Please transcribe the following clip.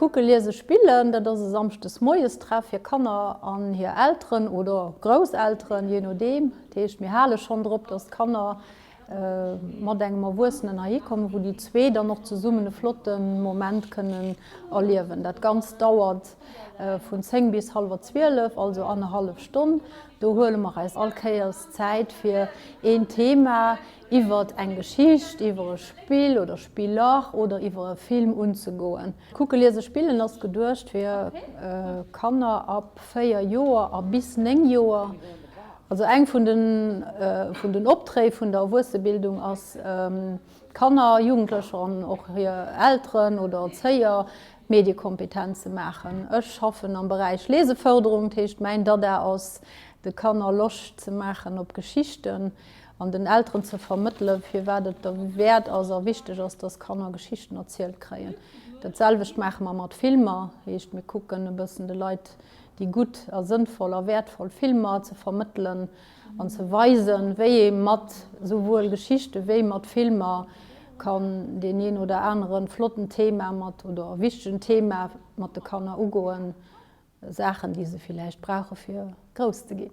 Kucke lese spielen, dat das samstes Moes treff hier Kanner an hier Eltern oder Großeltern je nachdem. Techt mir herle schon drauf, dass Kanner mat engem Wussen en kommen, wo die zwee dann noch zu summende flotten Moment können erliewen. Dat ganz dauert vun 10 bis halb 12, also an halbe Stunde. Do hole mar als Alkeiers Zeit fir een Thema iwwer eng Geschicht, iwwer Spiel oder Spielach oder iwwer e Film unzugoen. Kuckelese Spielen ass gedurcht fir Kanner ab 4 Joer a bis 9 Joer. Also eng vun den Optré vun der Wursebildung ass Kanner, Jugendlecher an och hier Eltern oder Erzéier Medienkompetenze machen. Ech schaffen am Bereich Leseförderung, techt mein dat ass de Kanner loch ze machen op Geschichten an den Eltern ze vermitteln, fir werdet der Wert as wichtig ass dass Kanner Geschichten erzählt kreien. Datselwecht machen wir mat Filmer, hecht mir gucken e bëssen de Leiit, die gut sinnvoll, wertvoll Filme zu vermitteln und zu weisen, wie mat sowohl Geschichte wie mat Filme kann den einen oder anderen flotten Thema mat oder wichtigen Thema mat kann umgehen, Sachen, die sie vielleicht brauchen für groß zu gehen.